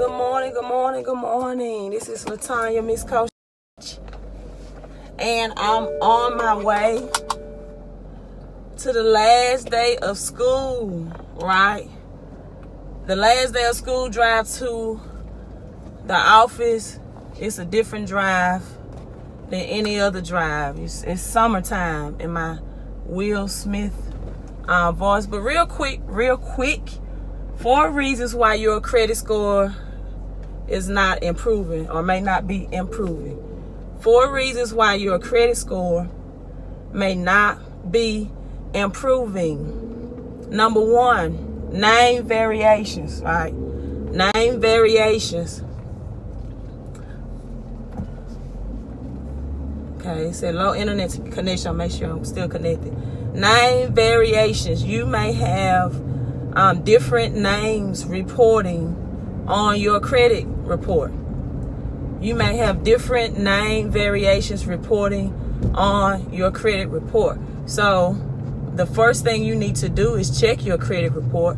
Good morning, good morning, good morning. This is Latanya, Miss Coach. And I'm on my way to the last day of school, right? The last day of school drive to the office. It's a different drive than any other drive. It's summertime in my Will Smith voice. But real quick, 4 reasons why your credit score is not improving or may not be improving. 4 reasons why your credit score may not be improving. Number 1, name variations, right? Name variations. Okay, it said low internet connection. I'll make sure I'm still connected. Name variations. You may have different names reporting on your credit report. You may have different name variations reporting on your credit report. So the first thing you need to do is check your credit report.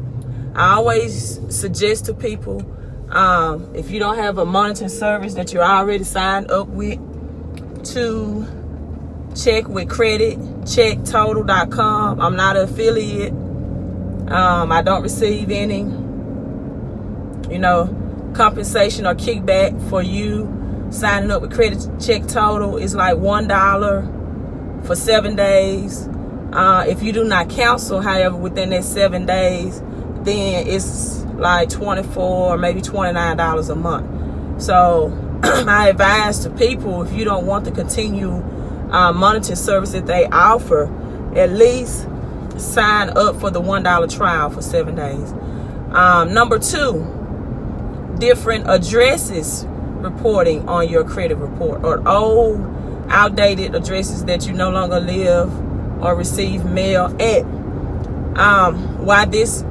I always suggest to people, if you don't have a monitoring service that you're already signed up with, to check with creditchecktotal.com. I'm not an affiliate. I don't receive any, compensation or kickback for you signing up with Credit Check Total. It's like $1 for 7 days. If you do not cancel, however, within that 7 days, then it's like $24 or maybe $29 a month. So I advise to people, if you don't want to continue monitoring service that they offer, at least sign up for the $1 trial for 7 days. Number 2, different addresses reporting on your credit report, or old, outdated addresses that you no longer live or receive mail at. Why this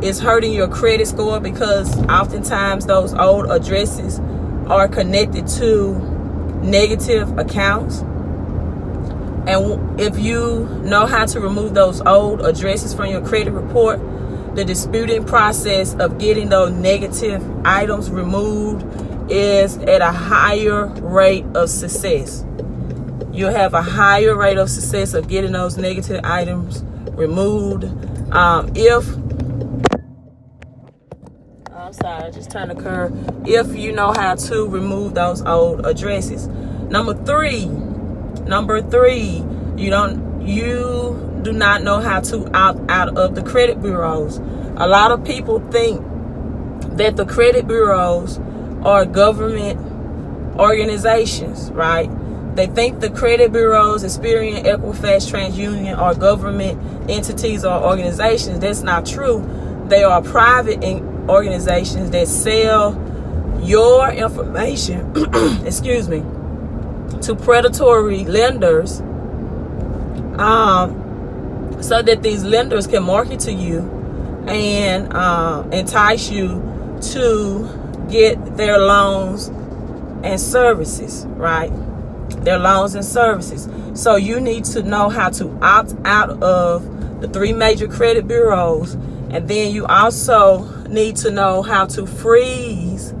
is hurting your credit score? Because oftentimes those old addresses are connected to negative accounts. And if you know how to remove those old addresses from your credit report, the disputing process of getting those negative items removed is at a higher rate of success. You'll have a higher rate of success of getting those negative items removed if you know how to remove those old addresses. Number three, you do not know how to opt out of the credit bureaus. A lot of people think that the credit bureaus are government organizations, right? They think the credit bureaus, Experian, Equifax, TransUnion, are government entities or organizations. That's not true. They are private organizations that sell your information, to predatory lenders, so that these lenders can market to you and entice you to get their loans and services, right? Their loans and services. So you need to know how to opt out of the 3 major credit bureaus, and then you also need to know how to freeze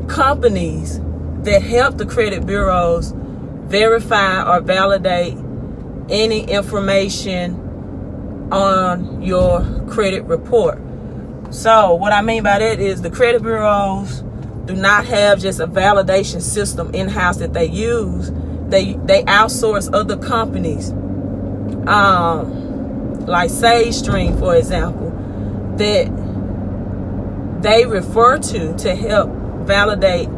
companies that help the credit bureaus verify or validate any information on your credit report. So what I mean by that is the credit bureaus do not have just a validation system in-house that they use. They outsource other companies, like SageStream, for example, that they refer to help validate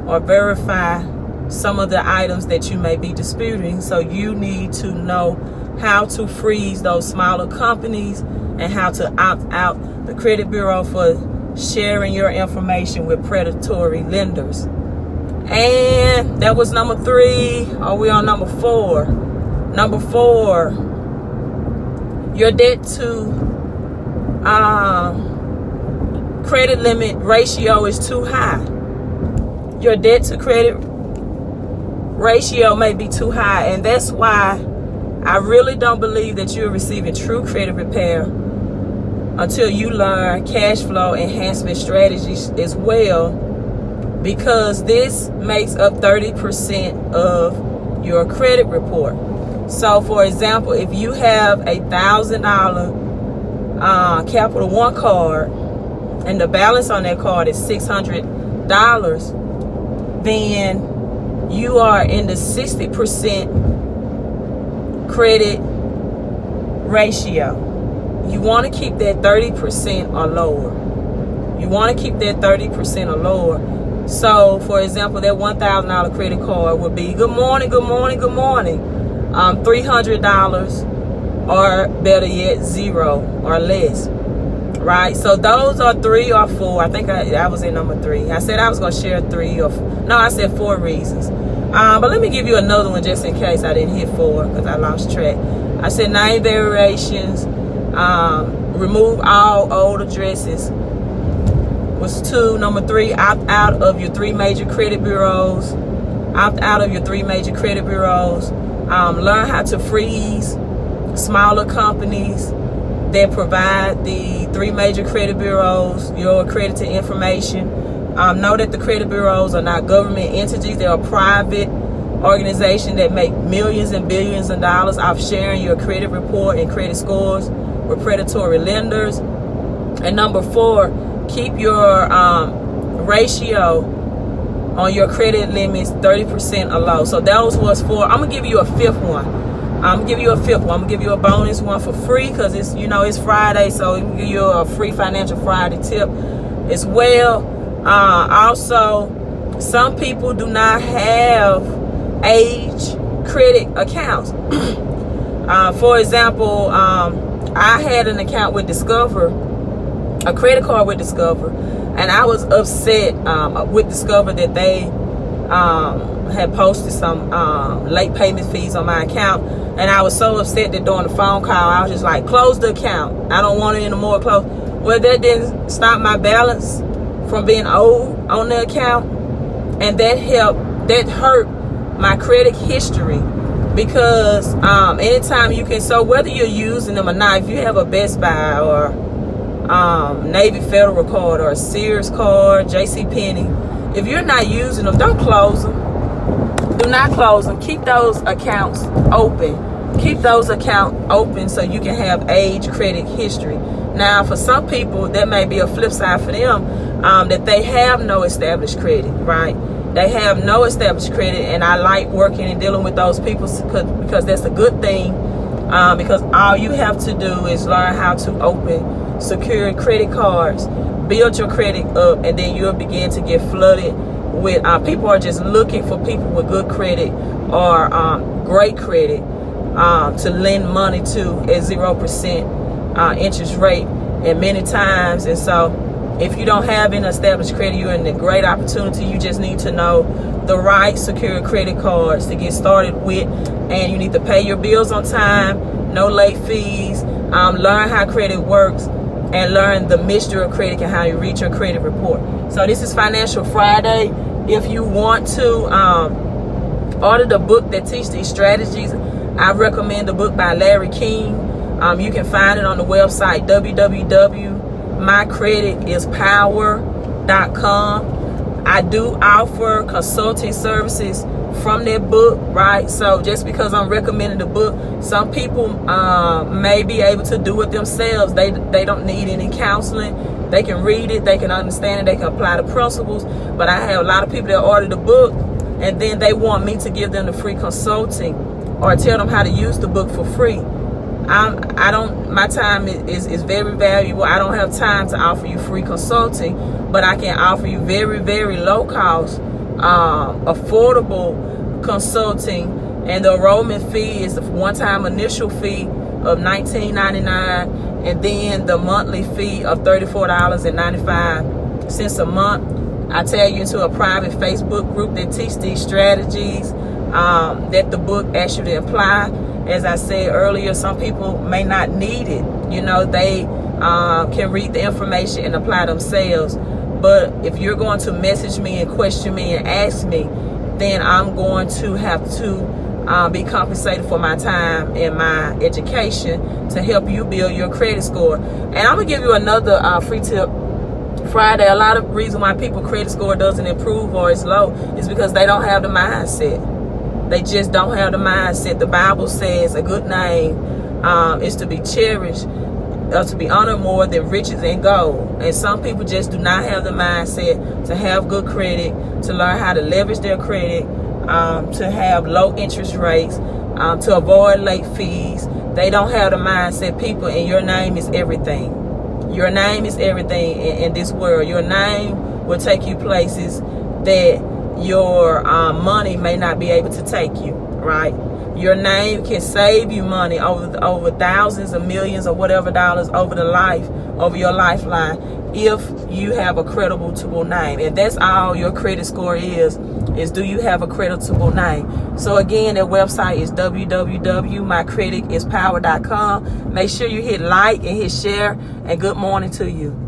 or verify some of the items that you may be disputing. So you need to know how to freeze those smaller companies and how to opt out the credit bureau for sharing your information with predatory lenders. And that was number 3. Are we on number 4? Number 4, your debt to credit limit ratio is too high. Your debt to credit ratio may be too high, and that's why I really don't believe that you're receiving true credit repair until you learn cash flow enhancement strategies as well, because this makes up 30% of your credit report. So for example, if you have a $1,000 Capital One card and the balance on that card is $600, then you are in the 60% credit ratio. You want to keep that 30% or lower. You want to keep that 30% or lower. So, for example, that $1,000 credit card would be, good morning, good morning, good morning. $300, or better yet, 0 or less. Right? So those are 3 or 4. I think I was in number 3. I said I was going to share 3 or no, I said 4 reasons. But let me give you another one just in case I didn't hit 4 because I lost track. I said name variations. Remove all old addresses was 2. Number 3, opt out of your 3 major credit bureaus. Opt out of your 3 major credit bureaus. Learn how to freeze smaller companies that provide the 3 major credit bureaus your accredited information. Know that the credit bureaus are not government entities. They are private organizations that make millions and billions of dollars off sharing your credit report and credit scores with predatory lenders. And number 4, keep your ratio on your credit limits 30% or low. So those was 4. I'm gonna give you a 5th one. I'm gonna give you a 5th one. I'm gonna give you a bonus one for free because it's, you know, it's Friday, so we can give you a free Financial Friday tip as well. Also, some people do not have age credit accounts. For example, I had an account with Discover, a credit card with Discover, and I was upset with Discover that they had posted some late payment fees on my account, and I was so upset that during the phone call I was just like, close the account, I don't want it anymore, close. Well, that didn't stop my balance from being owed on the account, and that hurt my credit history, because anytime you can, so whether you're using them or not, if you have a Best Buy or Navy Federal card or a Sears card, JCPenney, if you're not using them, don't close them. Do not close them. Keep those accounts open. Keep those accounts open so you can have age credit history. Now, for some people, that may be a flip side for them, that they have no established credit, right? They have no established credit, and I like working and dealing with those people because that's a good thing, because all you have to do is learn how to open secure credit cards, build your credit up, and then you'll begin to get flooded with people are just looking for people with good credit or great credit to lend money to at 0% interest rate, and many times. And so if you don't have an established credit, you're in a great opportunity. You just need to know the right secure credit cards to get started with, and you need to pay your bills on time, no late fees, learn how credit works, and learn the mystery of credit and how you read your credit report. So this is Financial Friday. If you want to order the book that teaches these strategies, I recommend the book by Larry King. You can find it on the website www.mycreditispower.com. I do offer consulting services from that book, right? So just because I'm recommending the book, some people may be able to do it themselves. They don't need any counseling. They can read it, they can understand it, they can apply the principles. But I have a lot of people that order the book and then they want me to give them the free consulting or tell them how to use the book for free. My time is very valuable. I don't have time to offer you free consulting, but I can offer you very, very low cost, affordable consulting. And the enrollment fee is the one-time initial fee of $19.99, and then the monthly fee of $34.95 a month. I tell you into a private Facebook group that teach these strategies that the book asks you to apply. As I said earlier, some people may not need it. You know, they can read the information and apply themselves. But if you're going to message me and question me and ask me, then I'm going to have to be compensated for my time and my education to help you build your credit score. And I'm gonna give you another free tip Friday. A lot of reason why people credit score doesn't improve or is low is because they don't have the mindset. They just don't have the mindset. The Bible says a good name is to be cherished, to be honored more than riches and gold. And some people just do not have the mindset to have good credit, to learn how to leverage their credit, to have low interest rates, to avoid late fees. They don't have the mindset, people, and your name is everything. Your name is everything in this world. Your name will take you places that your money may not be able to take you, right? Your name can save you money over thousands of millions or whatever dollars over your lifeline if you have a creditable name. And that's all your credit score is do you have a creditable name. So again, their website is www.mycreditispower.com. Make sure you hit like and hit share, and good morning to you.